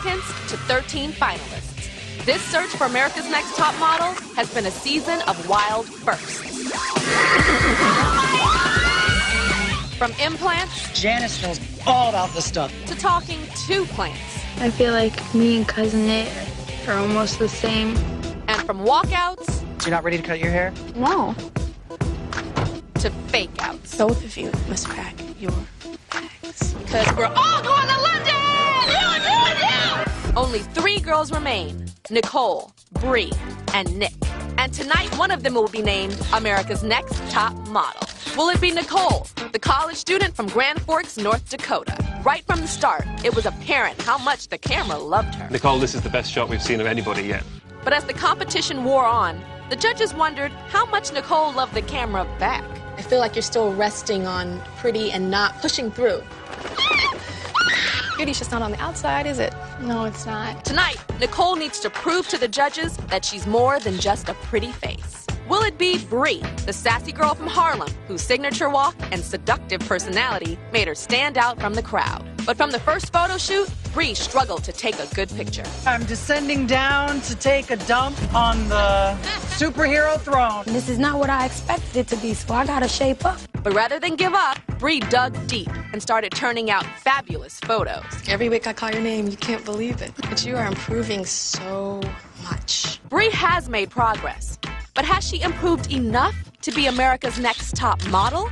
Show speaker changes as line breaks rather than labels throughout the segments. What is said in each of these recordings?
applicants to 13 finalists. This search for America's Next Top Model has been a season of wild firsts. From implants,
Janice knows all about this stuff,
to talking to plants.
I feel like me and Cousin Nate are almost the same.
And from walkouts,
You're not ready to cut your hair?
No.
to fake outs.
Both of you must pack your bags.
Because we're all going to London! Only 3 girls remain: Nicole, Bree, and Nick. And tonight, one of them will be named America's Next Top Model. Will it be Nicole, the college student from Grand Forks, North Dakota? Right from the start, it was apparent how much the camera loved her.
Nicole, this is the best shot we've seen of anybody yet.
But as the competition wore on, the judges wondered how much Nicole loved the camera back.
I feel like you're still resting on pretty and not pushing through. Beauty's just not on the outside, is it?
No, it's not.
Tonight, Nicole needs to prove to the judges that she's more than just a pretty face. Will it be Bree, the sassy girl from Harlem, whose signature walk and seductive personality made her stand out from the crowd? But from the first photo shoot, Bree struggled to take a good picture.
I'm descending down to take a dump on the superhero throne.
This is not what I expected it to be, so I gotta shape up.
But rather than give up, Bree dug deep and started turning out fabulous photos.
Every week I call your name, you can't believe it. But you are improving so much.
Bree has made progress, but has she improved enough to be America's Next Top Model?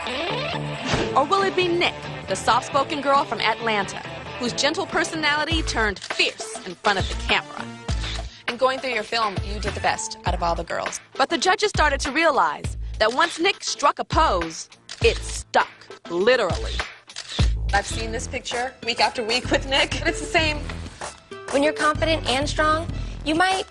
Or will it be Nick, the soft-spoken girl from Atlanta, whose gentle personality turned fierce in front of the camera?
And going through your film, you did the best out of all the girls.
But the judges started to realize that once Nick struck a pose, it stuck, literally.
I've seen this picture week after week with Nick, and it's the same.
When you're confident and strong, you might...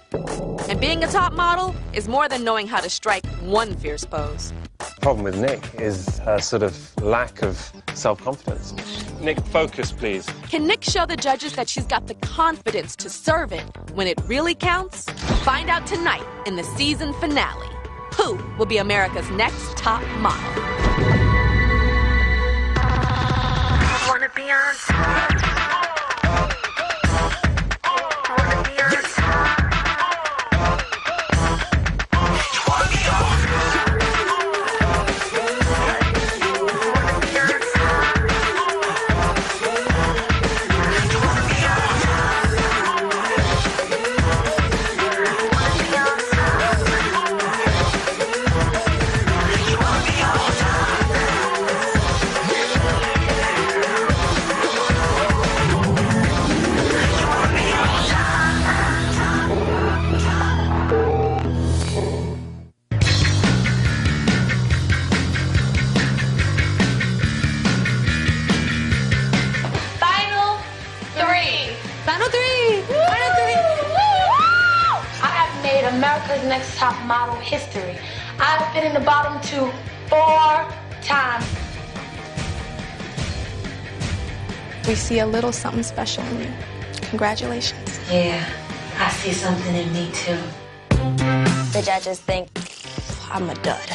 And being a top model is more than knowing how to strike one fierce pose.
The problem with Nick is her sort of lack of self-confidence. Nick, focus, please.
Can Nick show the judges that she's got the confidence to serve it when it really counts? Find out tonight in the season finale. Who will be America's Next Top Model?
Wanna be on top. Wanna be on top.
America's Next Top Model history. I've been in the bottom 2 4 times.
We see a little something special in you. Congratulations.
Yeah, I see something in me too.
The judges think I'm a dud.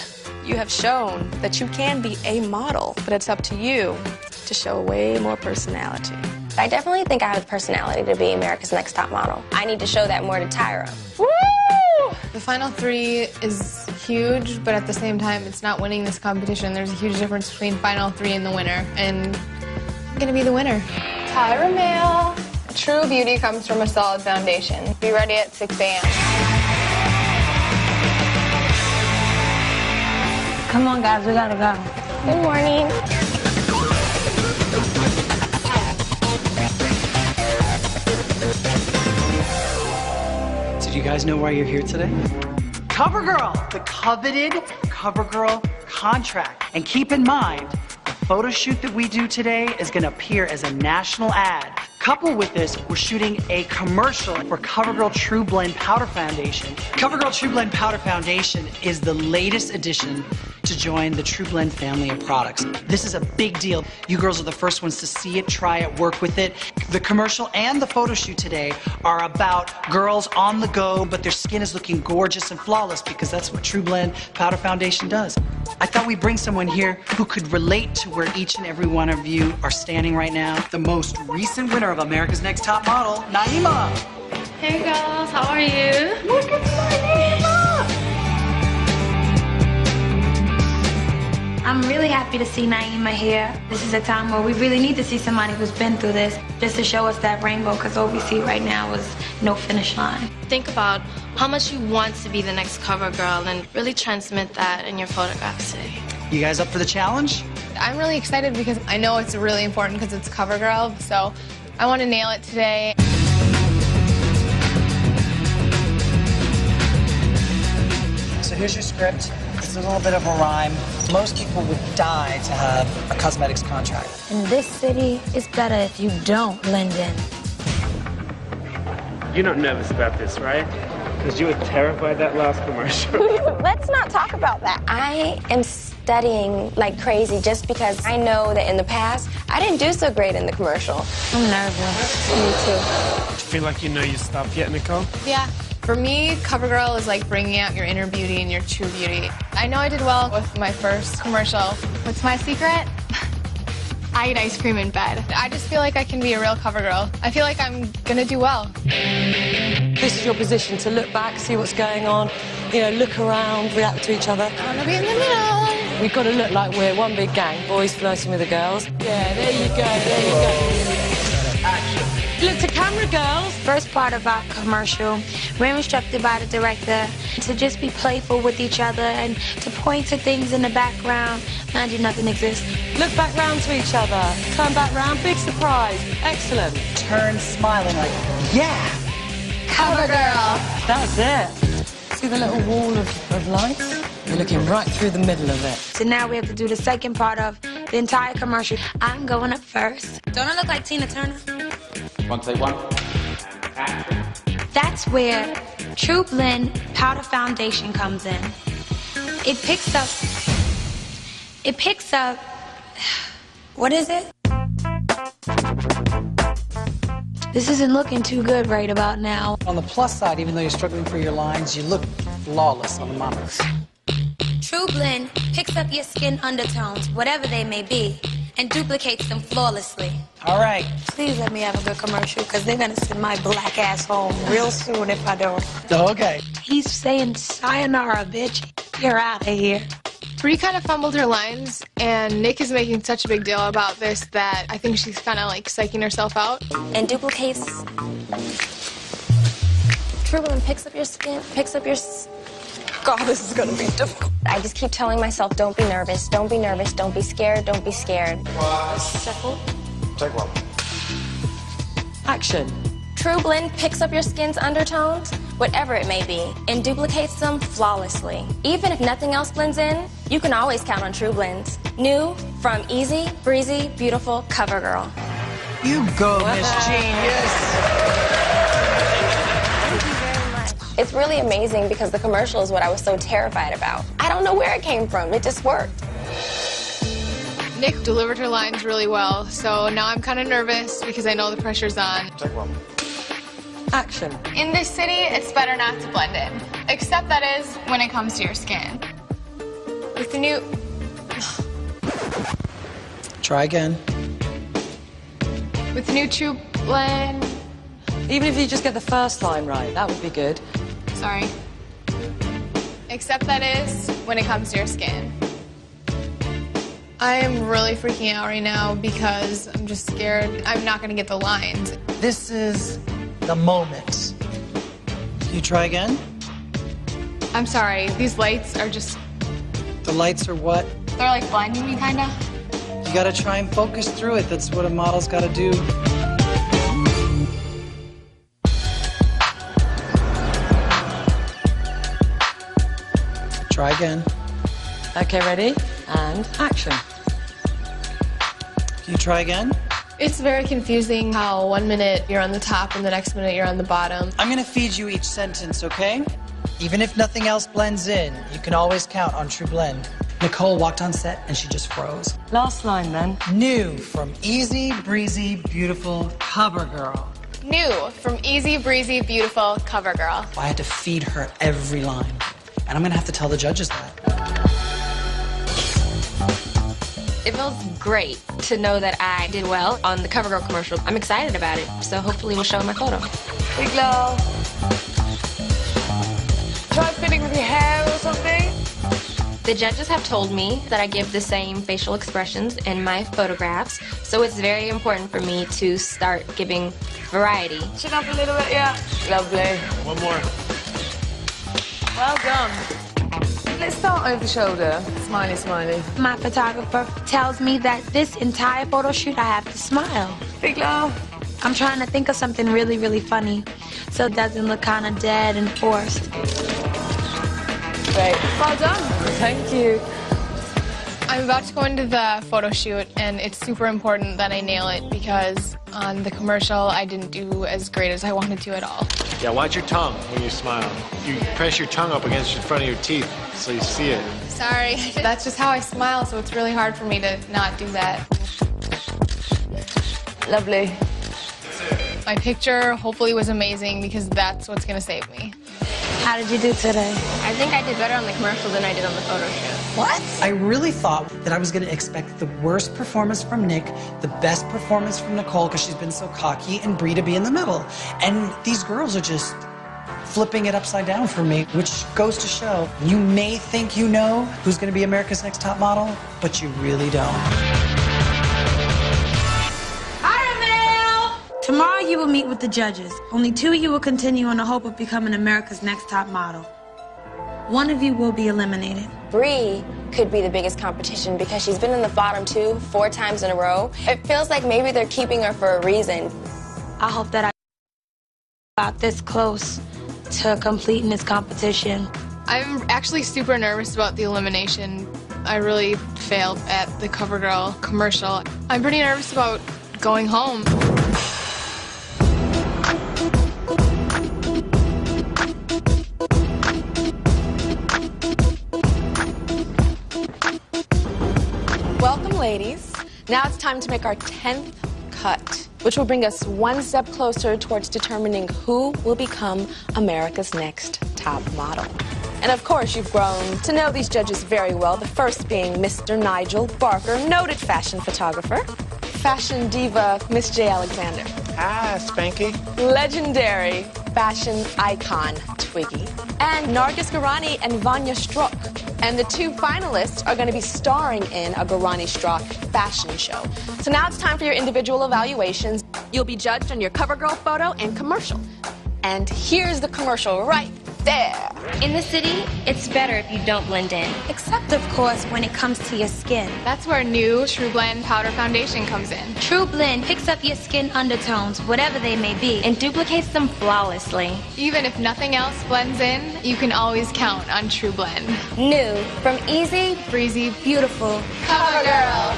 You have shown that you can be a model, but it's up to you to show way more personality.
I definitely think I have the personality to be America's Next Top Model. I need to show that more to Tyra.
Woo!
The final 3 is huge, but at the same time, it's not winning this competition. There's a huge difference between final 3 and the winner, and I'm gonna be the winner.
Tyra Mail. True beauty comes from a solid foundation. Be ready at 6 a.m.
Come on, guys, we gotta go.
Good morning.
Did you guys know why you're here today? CoverGirl, the coveted CoverGirl contract. And keep in mind, the photo shoot that we do today is going to appear as a national ad. Coupled with this, we're shooting a commercial for CoverGirl True Blend Powder Foundation. CoverGirl True Blend Powder Foundation is the latest addition to join the True Blend family of products. This is a big deal. You girls are the first ones to see it, try it, work with it. The commercial and the photo shoot today are about girls on the go, but their skin is looking gorgeous and flawless because that's what True Blend Powder Foundation does. I thought we'd bring someone here who could relate to where each and every one of you are standing right now. The most recent winner of America's Next Top Model, Naima.
Hey girls, how are you?
Look at Naima!
I'm really happy to see Naima here. This is a time where we really need to see somebody who's been through this just to show us that rainbow, because all we see right now is no finish line.
Think about how much you want to be the next cover girl and really transmit that in your photographs today.
You guys up for the challenge?
I'm really excited because I know it's really important because it's CoverGirl, so I want to nail it today.
So here's your script. It's a little bit of a rhyme. Most people would die to have a cosmetics contract.
In this city, it's better if you don't blend in.
You're not nervous about this, right? Because you were terrified that last commercial.
Let's not talk about that. I am studying like crazy just because I know that in the past, I didn't do so great in the commercial.
I'm nervous.
Me too.
Feel like you know your stuff yet, Nicole?
Yeah. For me, CoverGirl is like bringing out your inner beauty and your true beauty. I know I did well with my first commercial. What's my secret? I eat ice cream in bed. I just feel like I can be a real CoverGirl. I feel like I'm gonna do well.
This is your position to look back, see what's going on, you know, look around, react to each other.
I wanna be in the middle.
We've got to look like we're one big gang, boys flirting with the girls. Yeah, there you go, there you go. Action. Look to camera, girls.
First part of our commercial, we're instructed by the director to just be playful with each other and to point to things in the background. Mind you, nothing exists.
Look back round to each other. Turn back round, big surprise. Excellent.
Turn smiling like, yeah!
CoverGirl.
That's it. See the little wall of lights? You're looking right through the middle of it.
So now we have to do the second part of the entire commercial. I'm going up first. Don't I look like Tina Turner?
One, take one.
That's where True Blend Powder Foundation comes in. It picks up, what is it? This isn't looking too good right about now.
On the plus side, even though you're struggling for your lines, you look flawless on the models.
True Blend picks up your skin undertones, whatever they may be, and duplicates them flawlessly.
All right.
Please let me have a good commercial, because they're going to send my black ass home real soon if I don't.
Okay.
He's saying, sayonara, bitch. You're out of here.
Bree kind of fumbled her lines, and Nick is making such a big deal about this that I think she's kind of like psyching herself out.
And duplicates. True Blend picks up your skin, picks up your... God, this is gonna be difficult. I just keep telling myself, don't be nervous, don't be nervous, don't be scared, don't be scared.
Second. Take one.
Action.
True Blend picks up your skin's undertones, whatever it may be, and duplicates them flawlessly. Even if nothing else blends in, you can always count on True Blends. New from Easy, Breezy, Beautiful CoverGirl.
You go, Miss Genius.
It's really amazing because the commercial is what I was so terrified about. I don't know where it came from. It just worked.
Nick delivered her lines really well, so now I'm kind of nervous because I know the pressure's on.
Take one.
Action.
In this city, it's better not to blend in, except that is when it comes to your skin. With the new...
Try again.
With the new True Blend...
Even if you just get the first line right, that would be good.
Sorry. Except that is when it comes to your skin. I am really freaking out right now because I'm just scared I'm not going to get the lines.
This is the moment. You try again?
I'm sorry, these lights are just...
The lights are what?
They're like blinding me, kind of.
You gotta try and focus through it. That's what a model's gotta do. Try again.
Okay, ready? And action.
Can you try again?
It's very confusing how 1 minute you're on the top and the next minute you're on the bottom.
I'm gonna feed you each sentence, okay? Even if nothing else blends in, you can always count on True Blend. Nicole walked on set and she just froze.
Last line then.
New from Easy, Breezy, Beautiful CoverGirl.
New from Easy, Breezy, Beautiful CoverGirl.
I had to feed her every line. And I'm gonna have to tell the judges that.
It feels great to know that I did well on the CoverGirl commercial. I'm excited about it, so hopefully we'll show my photo.
Big love. Try fitting with your hair or something.
The judges have told me that I give the same facial expressions in my photographs, so it's very important for me to start giving variety.
Chin up a little bit, yeah. Lovely.
One more.
Well done. Let's start over the shoulder. Smiley, smiley.
My photographer tells me that this entire photo shoot I have to smile.
Big love.
I'm trying to think of something really, really funny so it doesn't look kind of dead and forced.
Great. Well done. Thank you.
I'm about to go into the photo shoot, and it's super important that I nail it because on the commercial, I didn't do as great as I wanted to at all.
Yeah, watch your tongue when you smile. You press your tongue up against the front of your teeth so you see it.
Sorry. That's just how I smile, so it's really hard for me to not do that.
Lovely.
My picture hopefully was amazing because that's what's going to save me.
How did you do today?
I think I did better on the commercial than I did on the photo shoot.
What? I really thought that I was going to expect the worst performance from Nick, the best performance from Nicole because she's been so cocky, and Bree to be in the middle. And these girls are just flipping it upside down for me, which goes to show you may think you know who's going to be America's Next Top Model, but you really don't.
Tomorrow you will meet with the judges. Only 2 of you will continue in the hope of becoming America's Next Top Model. 1 of you will be eliminated.
Bree could be the biggest competition because she's been in the bottom 2 4 times in a row. It feels like maybe they're keeping her for a reason.
I hope that I got this close to completing this competition.
I'm actually super nervous about the elimination. I really failed at the CoverGirl commercial. I'm pretty nervous about going home.
Welcome, ladies. Now it's time to make our 10th cut, which will bring us 1 step closer towards determining who will become America's Next Top Model. And of course, you've grown to know these judges very well, the first being Mr. Nigel Barker, noted fashion photographer, fashion diva Miss J. Alexander.
Ah, Spanky.
Legendary fashion icon Twiggy, and Nargis Garani and Vanya Strzok. And the 2 finalists are going to be starring in a Garani Strzok fashion show. So now it's time for your individual evaluations. You'll be judged on your CoverGirl photo and commercial. And here's the commercial right there.
In the city, it's better if you don't blend in.
Except, of course, when it comes to your skin.
That's where new True Blend Powder Foundation comes in.
True Blend picks up your skin undertones, whatever they may be,
And duplicates them flawlessly.
Even if nothing else blends in, you can always count on True Blend.
New from Easy,
Breezy,
beautiful.
CoverGirl.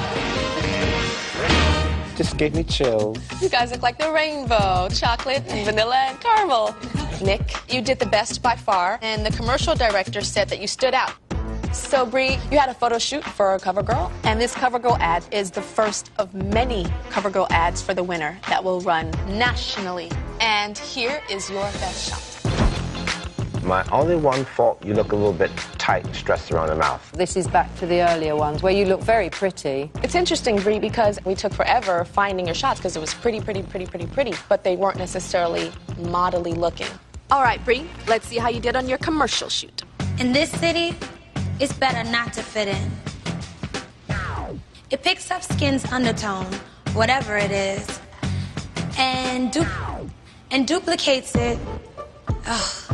Just gave me chills.
You guys look like the rainbow, chocolate and vanilla and caramel. Nick, you did the best by far, and the commercial director said that you stood out. So, Bree, you had a photo shoot for CoverGirl, and this CoverGirl ad is the first of many CoverGirl ads for the winner that will run nationally. And here is your best shot.
My only one fault, you look a little bit tight and stressed around the mouth.
This is back to the earlier ones where you look very pretty.
It's interesting, Bree, because we took forever finding your shots because it was pretty, but they weren't necessarily modelly looking. All right, Bree, let's see how you did on your commercial shoot.
In this city, it's better not to fit in. It picks up skin's undertone, whatever it is, and duplicates it. Ugh.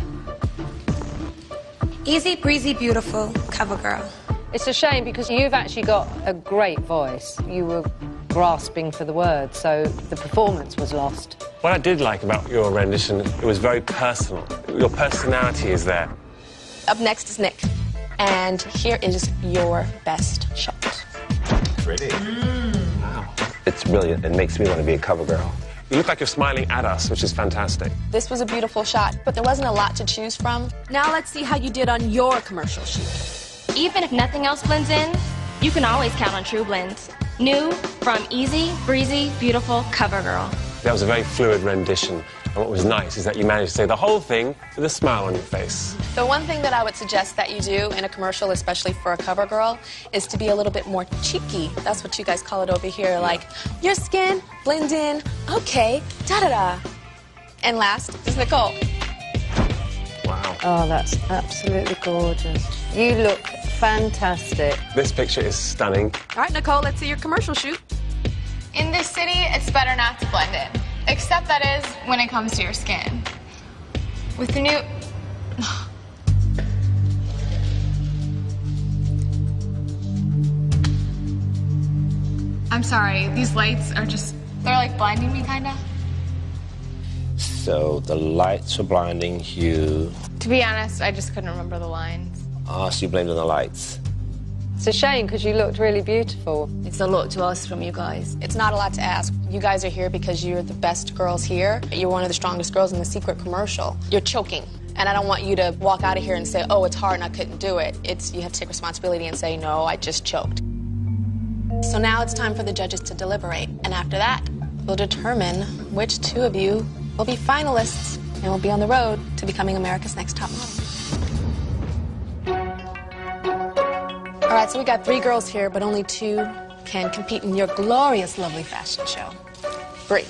Easy, breezy, beautiful, CoverGirl.
It's a shame because you've actually got a great voice. You were grasping for the words, so the performance was lost.
What I did like about your rendition, it was very personal. Your personality is there.
Up next is Nick, and here is your best shot.
Pretty.
Wow. It's brilliant. It makes me want to be a CoverGirl.
You look like you're smiling at us, which is fantastic.
This was a beautiful shot, but there wasn't a lot to choose from. Now let's see how you did on your commercial shoot.
Even if nothing else blends in, you can always count on True Blends. New from Easy, Breezy, Beautiful, CoverGirl.
That was a very fluid rendition. And what was nice is that you managed to say the whole thing with a smile on your face.
The one thing that I would suggest that you do in a commercial, especially for a cover girl, is to be a little bit more cheeky. That's what you guys call it over here, like, your skin, blend in, okay, da-da-da. And last is Nicole.
Wow.
Oh, that's absolutely gorgeous. You look fantastic.
This picture is stunning.
All right, Nicole, let's see your commercial shoot.
In this city, it's better not to blend in. Except that is when it comes to your skin. With the new... I'm sorry, these lights are just... They're like blinding me, kinda.
So the lights are blinding you.
To be honest, I just couldn't remember the lines.
Ah, so you blamed on the lights.
It's a shame because you looked really beautiful.
It's a lot to ask from you guys.
It's not a lot to ask. You guys are here because you're the best girls here. You're one of the strongest girls in the secret commercial. You're choking. And I don't want you to walk out of here and say, oh, it's hard and I couldn't do it. You have to take responsibility and say, no, I just choked. So now it's time for the judges to deliberate. And after that, we'll determine which two of you will be finalists and will be on the road to becoming America's Next Top Model. All right, so we got 3 girls here, but only 2 can compete in your glorious, lovely fashion show. Brie.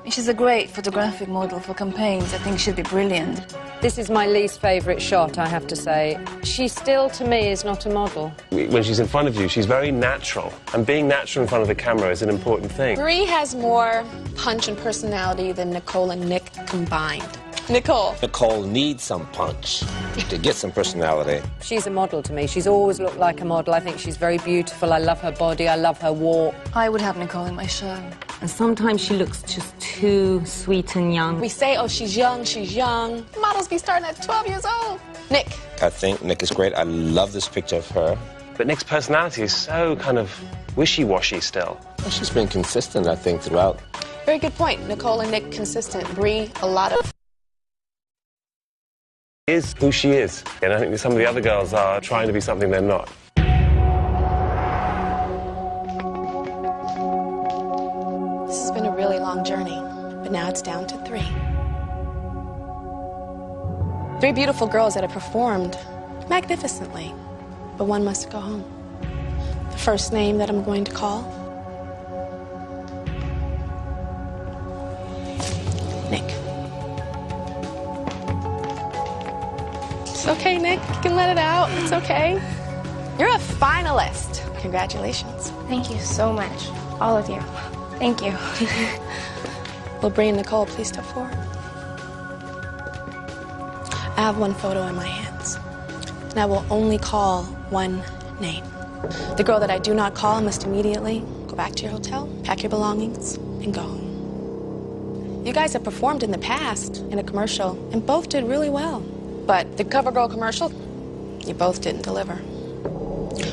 She's a great photographic model for campaigns. I think she'd be brilliant.
This is my least favourite shot, I have to say. She still, to me, is not a model.
When she's in front of you, she's very natural. And being natural in front of the camera is an important thing.
Brie has more punch and personality than Nicole and Nick combined. Nicole.
Nicole needs some punch to get some personality.
She's a model to me. She's always looked like a model. I think she's very beautiful. I love her body. I love her walk.
I would have Nicole in my show.
And sometimes she looks just too sweet and young.
We say, oh, she's young, she's young. Models be starting at 12 years old. Nick.
I think Nick is great. I love this picture of her.
But Nick's personality is so kind of wishy-washy still.
Well, she's been consistent, I think, throughout.
Very good point. Nicole and Nick consistent. Brie, a lot of...
Is who she is. And I think that some of the other girls are trying to be something they're not.
This has been a really long journey, but now it's down to 3. 3 beautiful girls that have performed magnificently, but one must go home. The first name that I'm going to call, Nick. It's okay, Nick. You can let it out. It's okay. You're a finalist. Congratulations.
Thank you so much, all of you. Thank you.
Will Brie and Nicole please step forward? I have one photo in my hands, and I will only call one name. The girl that I do not call must immediately go back to your hotel, pack your belongings, and go home. You guys have performed in the past in a commercial, and both did really well. But the CoverGirl commercial, you both didn't deliver.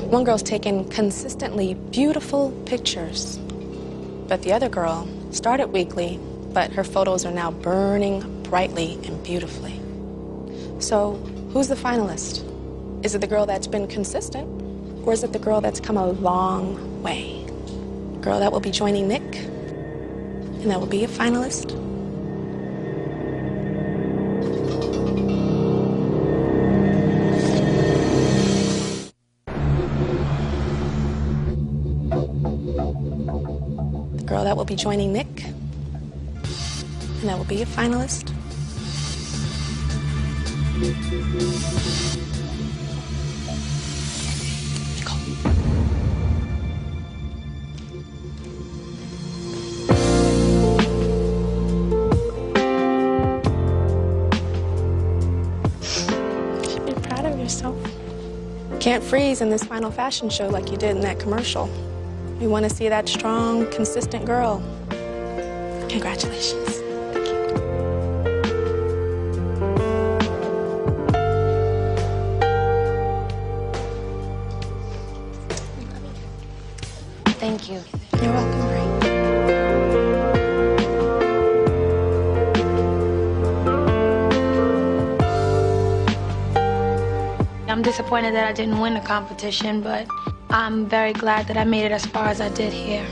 One girl's taken consistently beautiful pictures, but the other girl started weakly, but her photos are now burning brightly and beautifully. So, who's the finalist? Is it the girl that's been consistent, or is it the girl that's come a long way? The girl that will be joining Nick, and that will be a finalist. The girl that will be joining Nick, and that will be a finalist. You should be proud of yourself. Can't freeze in this final fashion show like you did in that commercial. We want to see that strong, consistent girl. Congratulations.
Thank you.
You're welcome, Brie.
I'm disappointed that I didn't win the competition, but I'm very glad that I made it as far as I did here.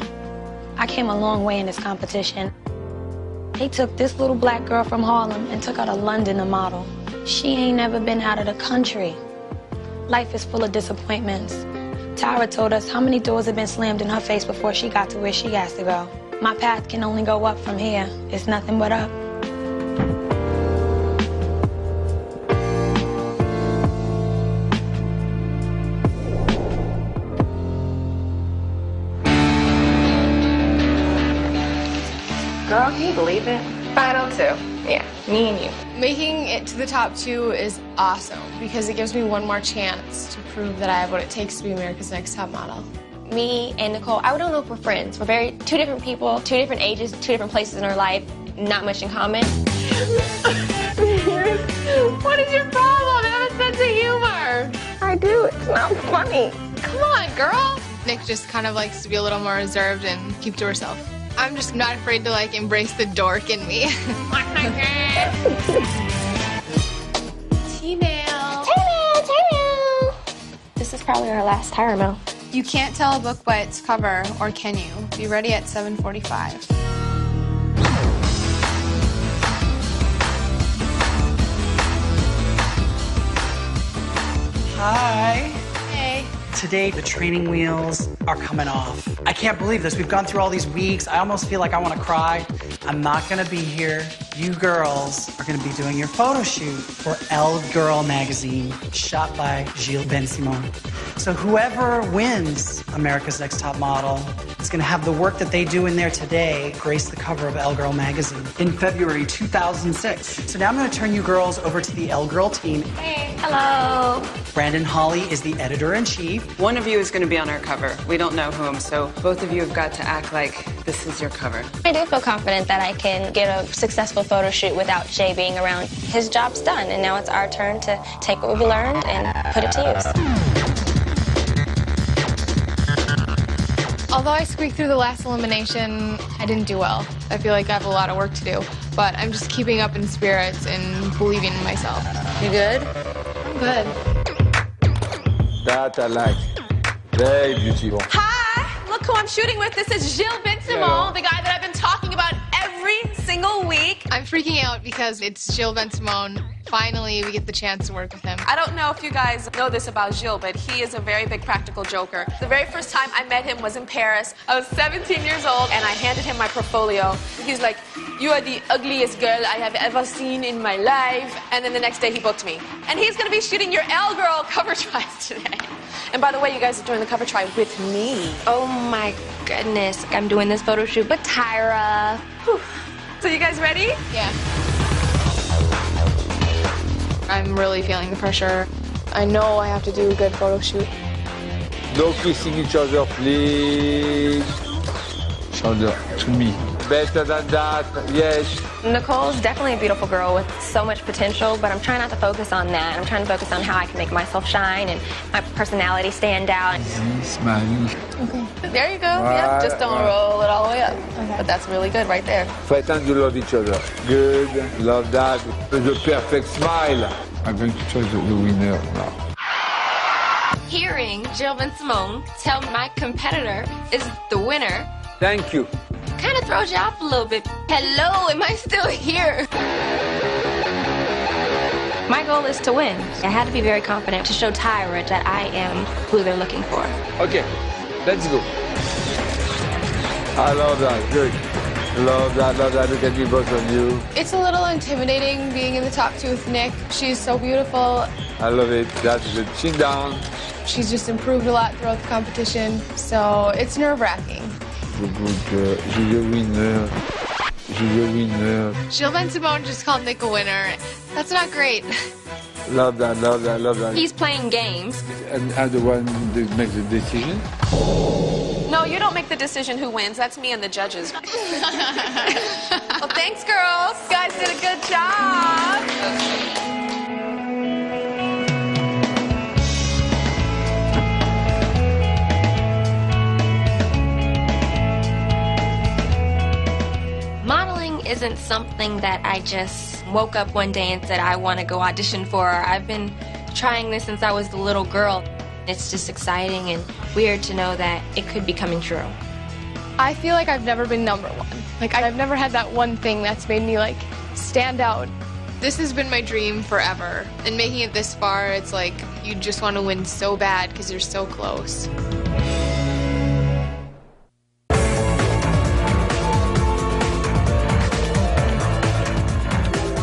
I came a long way in this competition. They took this little black girl from Harlem and took her to London to model. She ain't never been out of the country. Life is full of disappointments. Tyra told us how many doors have been slammed in her face before she got to where she has to go. My path can only go up from here. It's nothing but up.
Girl, can you believe it? Final 2. Yeah, me and you.
Making it to the top 2 is awesome because it gives me one more chance to prove that I have what it takes to be America's Next Top Model.
Me and Nicole, I don't know if we're friends. We're two different people, 2 different ages, 2 different places in our life, not much in common.
What is your problem? I have a sense of humor.
I do. It's not funny.
Come on, girl. Nick just kind of likes to be a little more reserved and keep to herself. I'm just not afraid to, like, embrace the dork in me. T-mail.
T-mail. This is probably our last Tyra mail.
You can't tell a book by its cover, or can you? Be ready at 7:45.
Hi.
Hey.
Today, the training wheels are coming off. I can't believe this. We've gone through all these weeks. I almost feel like I want to cry. I'm not going to be here. You girls are going to be doing your photo shoot for Elle Girl magazine, shot by Gilles Ben-Simon. So whoever wins America's Next Top Model is going to have the work that they do in there today grace the cover of Elle Girl magazine in February 2006. So now I'm going to turn you girls over to the Elle Girl team.
Hey. Hello.
Brandon Holly is the editor-in-chief.
One of you is going to be on our cover. We don't know whom, so both of you have got to act like this is your cover.
I do feel confident that I can get a successful photo shoot without Jay being around. His job's done, and now it's our turn to take what we've learned and put it to use.
Although I squeaked through the last elimination, I didn't do well. I feel like I have a lot of work to do, but I'm just keeping up in spirits and believing in myself.
You good?
I'm good.
That I like. Very beautiful.
Hi, look who I'm shooting with. This is Gilles Ben-Simon, the guy that I've been talking about every single week.
I'm freaking out because it's Gilles Ben-Simon. Finally, we get the chance to work with him.
I don't know if you guys know this about Gilles, but he is a very big practical joker. The very first time I met him was in Paris. I was 17 years old, and I handed him my portfolio. He's like, "You are the ugliest girl I have ever seen in my life." And then the next day, he booked me. And he's going to be shooting your Elle Girl cover tries today. And by the way, you guys are doing the cover try with me.
Oh, my goodness. I'm doing this photo shoot with Tyra. Whew.
So you guys ready?
Yeah. I'm really feeling the pressure. I know I have to do a good photo shoot.
No kissing each other, please. Shoulder to me. Better than that, yes.
Nicole's definitely a beautiful girl with so much potential, but I'm trying not to focus on that. I'm trying to focus on how I can make myself shine and my personality stand out.
Smile.
Okay.
There you go. Yep, just don't roll it all the way up. Okay. But that's really good right there.
Pretend you love each other. Good, love that. The perfect smile. I'm going to choose the winner now.
Hearing Gilles Ben-Simon tell my competitor is the winner
Thank you.
kind of throws you off a little bit. Hello, am I still here? My goal is to win. I had to be very confident to show Tyra that I am who they're looking for.
Okay, let's go. I love that. Good. Love that. Look at you, both of you.
It's a little intimidating being in the top 2 with Nick. She's so beautiful.
I love it. That's the chin down.
She's just improved a lot throughout the competition, so it's nerve-wracking.
Good. She's a winner. She's a winner.
Gilles Ben-Simon just called Nick a winner. That's not great.
Love that.
He's playing games.
And I'm the one that makes the decision.
No, you don't make the decision who wins. That's me and the judges. Well, thanks, girls. You guys did a good job.
Modeling isn't something that I just woke up one day and said I want to go audition for. I've been trying this since I was a little girl. It's just exciting and weird to know that it could be coming true.
I feel like I've never been number one. Like, I've never had that one thing that's made me, like, stand out. This has been my dream forever. And making it this far, it's like you just want to win so bad because you're so close.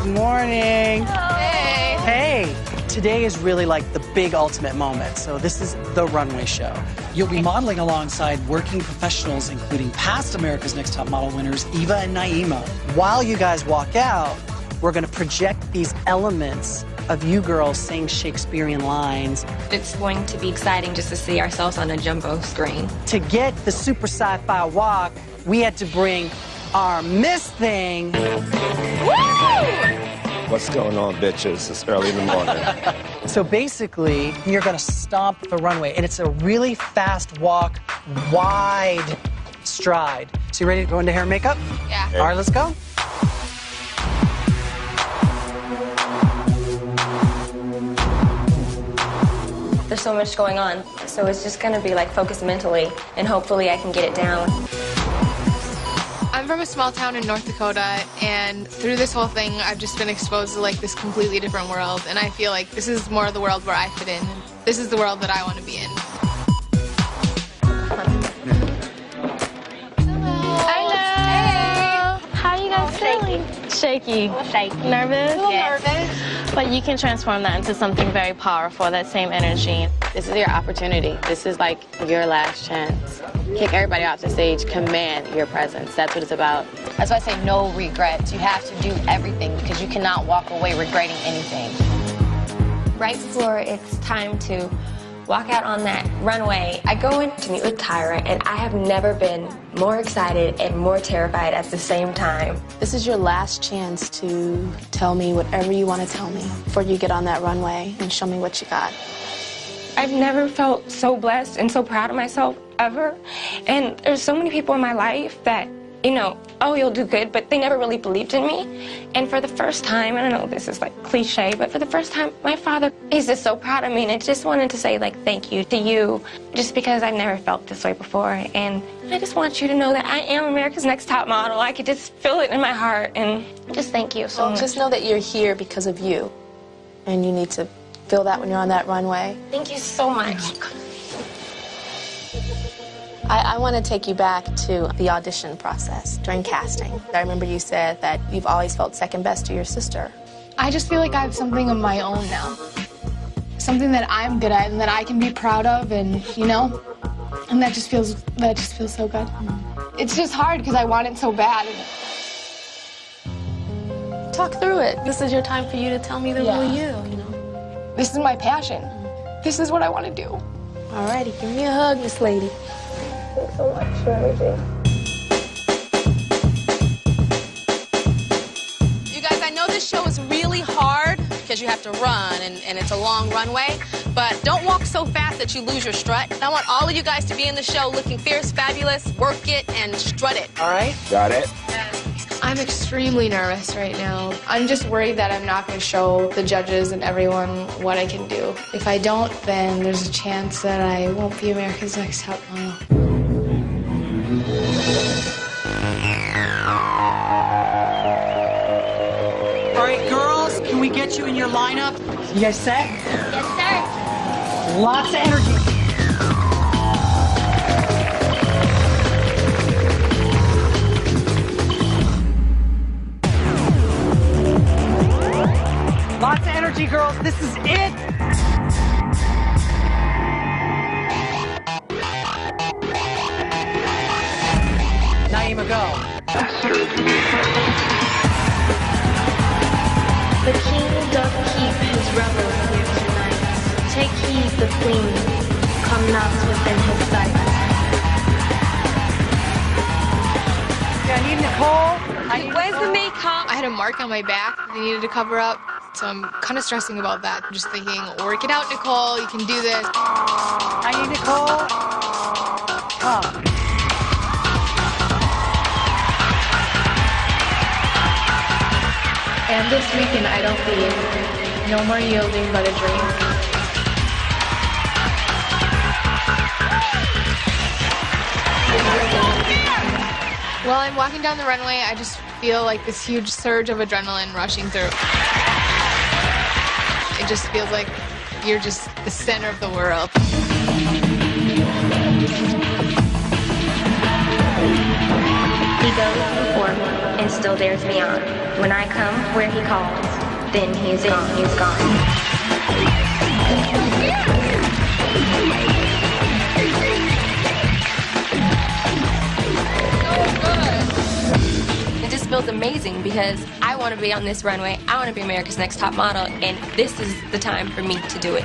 Good morning.
Hey.
Hey. Today is really like the big ultimate moment. So this is the runway show. You'll be modeling alongside working professionals, including past America's Next Top Model winners, Eva and Naima. While you guys walk out, we're going to project these elements of you girls saying Shakespearean lines.
It's going to be exciting just to see ourselves on a jumbo screen.
To get the super sci-fi walk, we had to bring our Miss Thing.
Woo! What's going on, bitches? It's early in the morning.
So basically, you're going to stomp the runway, and it's a really fast walk, wide stride. So you ready to go into hair and makeup?
Yeah.
All right, let's go.
There's so much going on, so it's just gonna be like focused mentally, and hopefully I can get it down.
I'm from a small town in North Dakota, and through this whole thing, I've just been exposed to like this completely different world, and I feel like this is more of the world where I fit in. This is the world that I want to be in.
Hello. How are you guys feeling? Shaky. Nervous?
A little nervous.
But you can transform that into something very powerful, that same energy.
This is your opportunity. This is like your last chance. Kick everybody off the stage, command your presence. That's what it's about.
That's why I say no regrets. You have to do everything because you cannot walk away regretting anything.
Right before it's time to walk out on that runway, I go in to meet with Tyra, and I have never been more excited and more terrified at the same time.
This is your last chance to tell me whatever you want to tell me before you get on that runway and show me what you got.
I've never felt so blessed and so proud of myself ever. And there's so many people in my life that, you know, oh, you'll do good, but they never really believed in me. And for the first time, I don't know, this is like cliche, but for the first time, my father, he's just so proud of me. And I just wanted to say, like, thank you to you, just because I've never felt this way before. And I just want you to know that I am America's Next Top Model. I could just feel it in my heart. And just thank you so much.
Just know that you're here because of you. And you need to feel that when you're on that runway.
Thank you so much.
I want to take you back to the audition process during casting. I remember you said that you've always felt second best to your sister.
I just feel like I have something of my own now. Something that I'm good at and that I can be proud of, and you know, and that just feels so good. It's just hard because I want it so bad.
Talk through it. This is your time for you to tell me the real you know.
This is my passion. This is what I want to do.
Alrighty, give me a hug, Miss Lady.
Thanks so much for everything.
You guys, I know this show is really hard because you have to run and it's a long runway, but don't walk so fast that you lose your strut. I want all of you guys to be in the show looking fierce, fabulous, work it, and strut it.
All right?
Got it.
I'm extremely nervous right now. I'm just worried that I'm not going to show the judges and everyone what I can do. If I don't, then there's a chance that I won't be America's Next Top Model.
All right, girls, can we get you in your lineup? You guys set?
Yes, sir.
Lots of energy. Lots of energy, girls. This is it. Naima, go.
The king doth keep his revel here tonight. Take heed the queen, come not within his sight.
Yeah, I need Nicole.
Where's the makeup? I had a mark on my back that I needed to cover up, so I'm kind of stressing about that. I'm just thinking, work it out, Nicole. You can do this.
I need Nicole. Come.
And this weekend, I don't leave. No more yielding but a dream. While I'm walking down the runway, I just feel like this huge surge of adrenaline rushing through. It just feels like you're just the center of the world.
He goes before me and still dares me on. When I come where he calls, then he's gone. He's gone.
It just feels amazing because I want to be on this runway. I want to be America's Next Top Model, and this is the time for me to do it.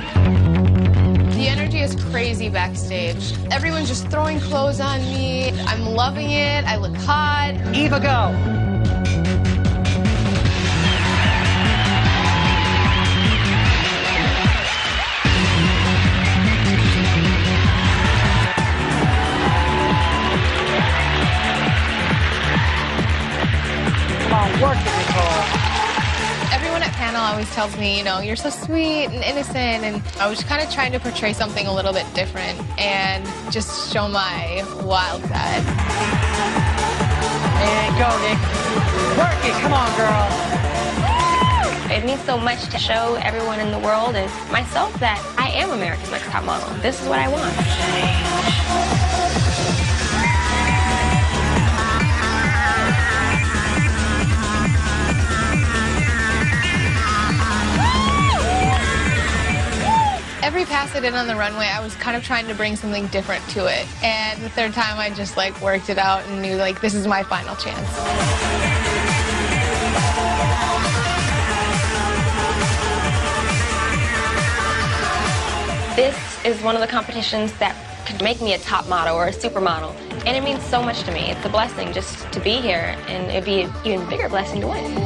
The energy is crazy backstage. Everyone's just throwing clothes on me. I'm loving it. I look hot.
Eva, go. Work it, Nicole.
Everyone at panel always tells me, you know, you're so sweet and innocent, and I was kind of trying to portray something a little bit different and just show my wild side.
And go, Nick. Work it, come on, girl.
It means so much to show everyone in the world and myself that I am America's Next Top Model. This is what I want.
Every pass I did on the runway, I was kind of trying to bring something different to it. And the third time, I just like worked it out and knew like this is my final chance.
This is one of the competitions that could make me a top model or a supermodel. And it means so much to me. It's a blessing just to be here, and it'd be an even bigger blessing to win.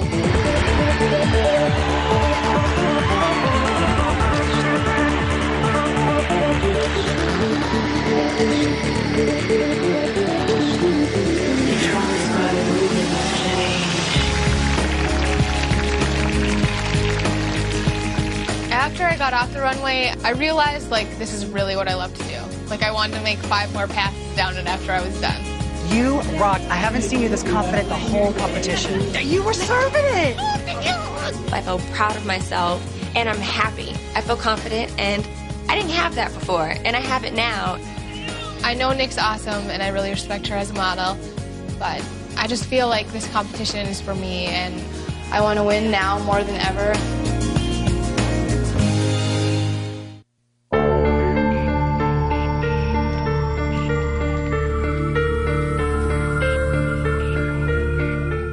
After I got off the runway, I realized like this is really what I love to do. Like I wanted to make 5 more passes down it after I was done.
You rock. I haven't seen you this confident the whole competition. You were serving it.
I feel proud of myself, and I'm happy. I feel confident, and I didn't have that before, and I have it now.
I know Nick's awesome, and I really respect her as a model, but I just feel like this competition is for me, and I want to win now more than ever.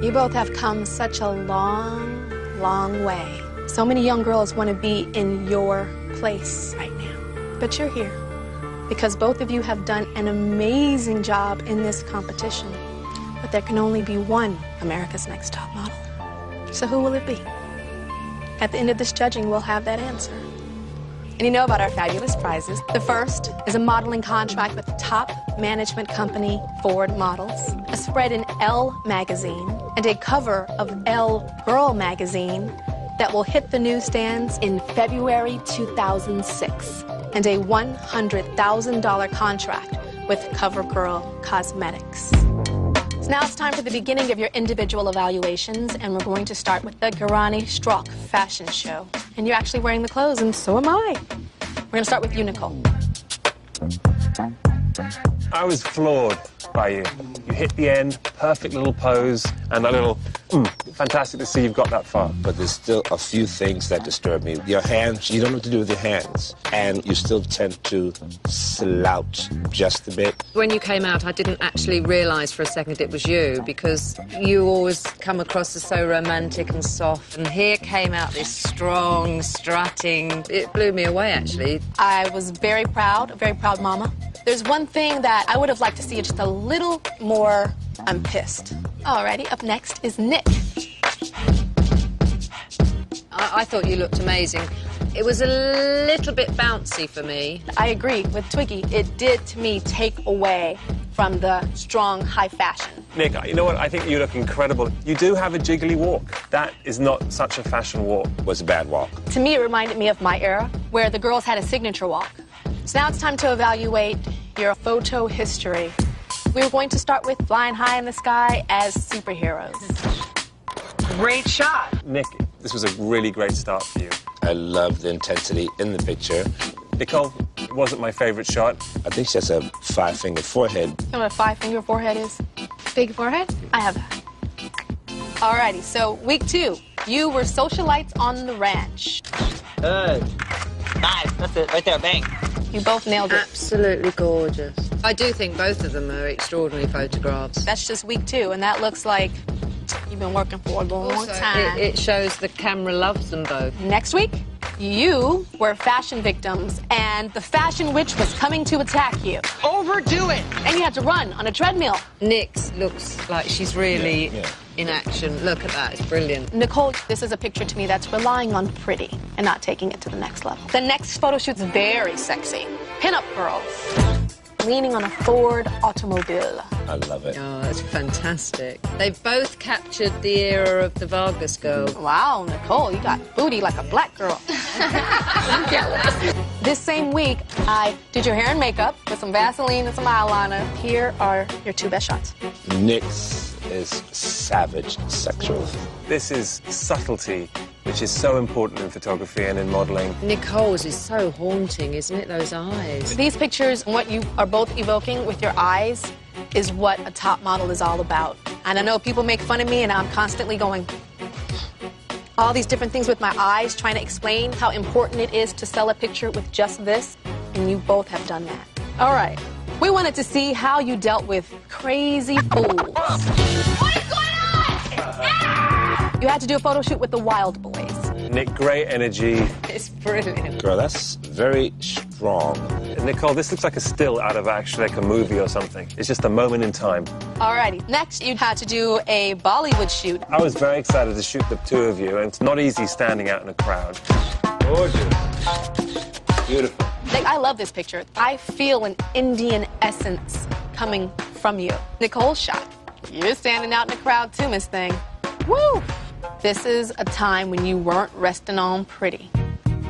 You both have come such a long, long way. So many young girls want to be in your place right now. But you're here because both of you have done an amazing job in this competition. But there can only be one America's Next Top Model. So who will it be? At the end of this judging, we'll have that answer. And you know about our fabulous prizes. The first is a modeling contract with top management company Ford Models, a spread in Elle magazine, and a cover of Elle Girl magazine that will hit the newsstands in February 2006, and a $100,000 contract with CoverGirl Cosmetics. So now it's time for the beginning of your individual evaluations, and we're going to start with the Garani Strock fashion show. And you're actually wearing the clothes, and so am I. We're going to start with you, Nicole.
I was floored by you. You hit the end, perfect little pose, and that little, fantastic to see you've got that far.
But there's still a few things that disturb me. Your hands, you don't know what to do with your hands. And you still tend to slouch just a bit.
When you came out, I didn't actually realise for a second it was you, because you always come across as so romantic and soft. And here came out this strong, strutting. It blew me away, actually.
I was very proud, a very proud mama. There's one thing that I would have liked to see just a little more. I'm pissed. Alrighty, up next is Nick.
I thought you looked amazing. It was a little bit bouncy for me.
I agree with Twiggy. It did, to me, take away from the strong, high fashion.
Nick, you know what? I think you look incredible. You do have a jiggly walk. That is not such a fashion walk.
It was a bad walk.
To me, it reminded me of my era, where the girls had a signature walk. So now it's time to evaluate your photo history. We're going to start with flying high in the sky as superheroes.
Great shot.
Nick, this was a really great start for you.
I love the intensity in the picture.
Nicole, it wasn't my favorite shot.
I think she has a 5-finger forehead.
You know what a 5-finger forehead is?
Big forehead?
I have that. Alrighty, so week 2. You were socialites on the ranch.
Good. Nice. That's it. Right there. Bang.
You both nailed it.
Absolutely gorgeous. I do think both of them are extraordinary photographs.
That's just week 2, and that looks like you've been working for a long
Also,
time.
it shows the camera loves them both.
Next week, you were fashion victims, and the fashion witch was coming to attack you.
Overdo it!
And you had to run on a treadmill.
Nyx looks like she's really in action. Look at that, it's brilliant.
Nicole, this is a picture to me that's relying on pretty and not taking it to the next level. The next photo shoot's very sexy. Pin-up girls, leaning on a Ford automobile.
I love it.
Oh, that's fantastic. They've both captured the era of the Vargas girl.
Wow, Nicole, you got booty like a black girl. I'm jealous. This same week, I did your hair and makeup with some Vaseline and some eyeliner. Here are your 2 best shots.
Nyx is savage sexual.
This is subtlety, which is so important in photography and in modeling.
Nicole's is so haunting, isn't it, those eyes?
These pictures, what you are both evoking with your eyes, is what a top model is all about. And I know people make fun of me, and I'm constantly going all these different things with my eyes, trying to explain how important it is to sell a picture with just this, and you both have done that. All right, we wanted to see how you dealt with crazy fools.
What is going on?
You had to do a photo shoot with the Wild Boys.
Nick, great energy.
It's brilliant.
Girl, that's very strong.
Nicole, this looks like a still out of actually like a movie or something. It's just a moment in time.
Alrighty, next you had to do a Bollywood shoot.
I was very excited to shoot the 2 of you, and it's not easy standing out in a crowd.
Gorgeous. Beautiful.
Like, I love this picture. I feel an Indian essence coming from you. Nicole's shot. You're standing out in the crowd too, Miss Thing. Woo! This is a time when you weren't resting on pretty.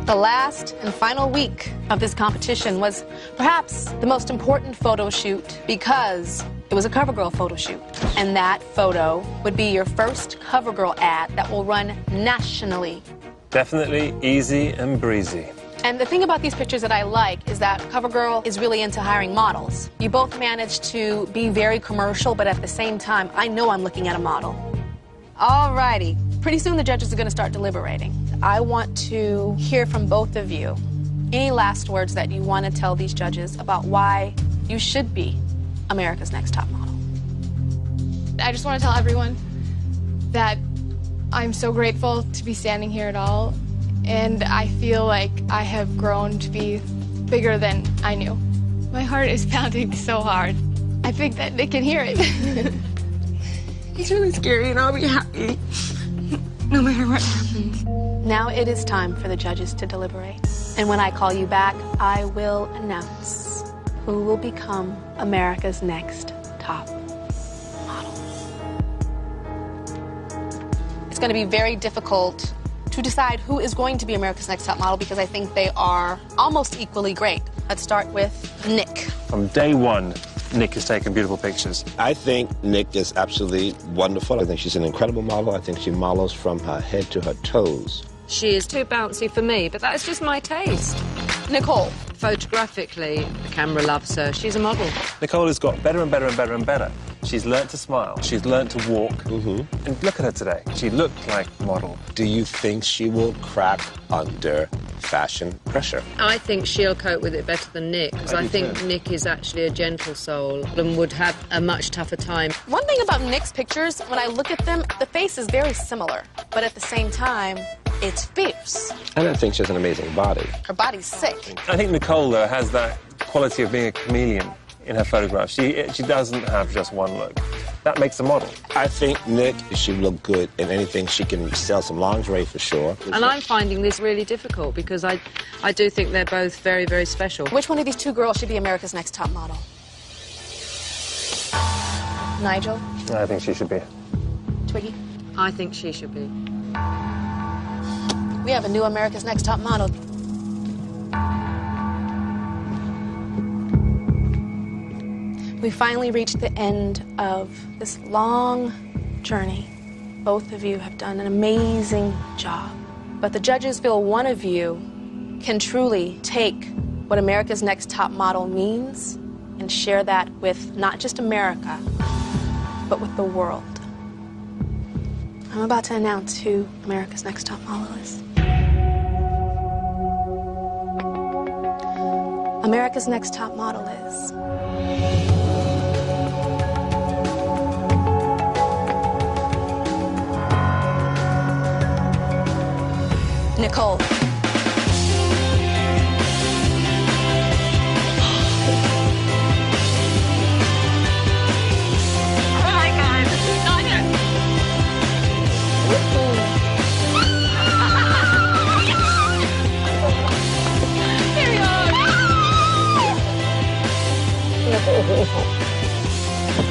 The last and final week of this competition was perhaps the most important photo shoot because it was a CoverGirl photo shoot. And that photo would be your first CoverGirl ad that will run nationally.
Definitely easy and breezy.
And the thing about these pictures that I like is that CoverGirl is really into hiring models. You both managed to be very commercial, but at the same time, I know I'm looking at a model. Alrighty, pretty soon the judges are gonna start deliberating. I want to hear from both of you. Any last words that you want to tell these judges about why you should be America's Next Top Model?
I just want to tell everyone that I'm so grateful to be standing here at all, and I feel like I have grown to be bigger than I knew. My heart is pounding so hard. I think that they can hear it.
It's really scary, and I'll be happy no matter what happens.
Now it is time for the judges to deliberate. And when I call you back, I will announce who will become America's Next Top Model. It's going to be very difficult to decide who is going to be America's Next Top Model because I think they are almost equally great. Let's start with Nick.
From day 1, Nick has taken beautiful pictures.
I think Nick is absolutely wonderful. I think she's an incredible model. I think she models from her head to her toes.
She is too bouncy for me, but that's just my taste.
Nicole.
Photographically, the camera loves her. She's a model.
Nicole has got better and better and better and better. She's learnt to smile. She's learnt to walk. And look at her today. She looked like a model.
Do you think she will crack under fashion pressure?
I think she'll cope with it better than Nick, because I think Nick is actually a gentle soul and would have a much tougher time.
One thing about Nick's pictures, when I look at them, the face is very similar, but at the same time, it's fierce.
And I think she has an amazing body.
Her body's sick.
I think Nicole, though, has that quality of being a chameleon in her photographs. She doesn't have just one look. That makes a model.
I think Nick, she will look good in anything. She can sell some lingerie for sure.
And I'm finding this really difficult because I do think they're both very, very special.
Which one of these 2 girls should be America's Next Top Model? Nigel?
I think she should be.
Twiggy?
I think she should be.
We have a new America's Next Top Model. We finally reached the end of this long journey. Both of you have done an amazing job. But the judges feel one of you can truly take what America's Next Top Model means and share that with not just America, but with the world. I'm about to announce who America's Next Top Model is. America's Next Top Model is... Nicole.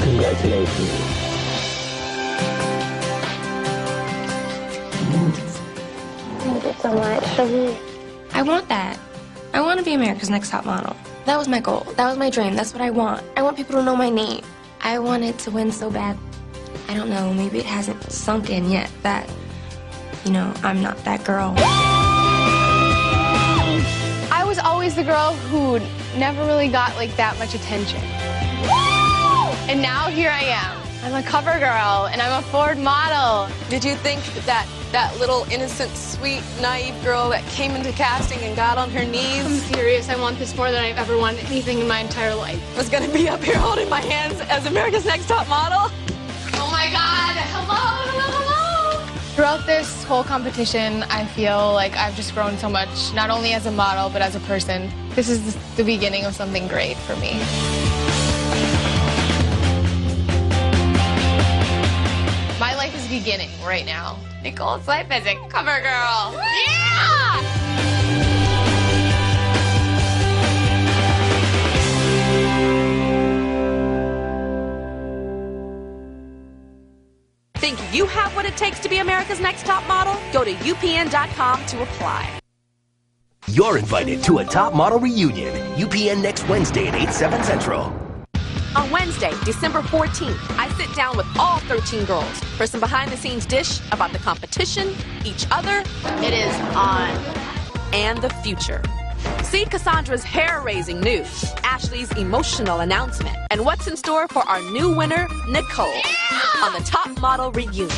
Congratulations.
Thank you so much. I want that. I want to be America's Next Top Model. That was my goal. That was my dream. That's what I want. I want people to know my name. I wanted to win so bad. I don't know, maybe it hasn't sunk in yet that, you know, I'm not that girl.
I was always the girl who never really got like that much attention. And now here I am. I'm a cover girl and I'm a Ford model.
Did you think that that little innocent, sweet, naive girl that came into casting and got on her knees?
I'm serious. I want this more than I've ever wanted anything in my entire life.
Was gonna be up here holding my hands as America's Next Top Model?
Oh my God! Hello, hello, hello! Throughout this whole competition, I feel like I've just grown so much, not only as a model, but as a person. This is the beginning of something great for me. My life is beginning right now. Nicole's life as a cover girl. Yeah!
Think you have what it takes to be America's Next Top Model? Go to upn.com to apply.
You're invited to a Top Model reunion. UPN next Wednesday at 8, 7 Central.
On Wednesday, December 14th, I sit down with all 13 girls for some behind-the-scenes dish about the competition, each other,
it is on,
and the future. See Cassandra's hair-raising news, Ashley's emotional announcement, and what's in store for our new winner, Nicole, on the Top Model reunion.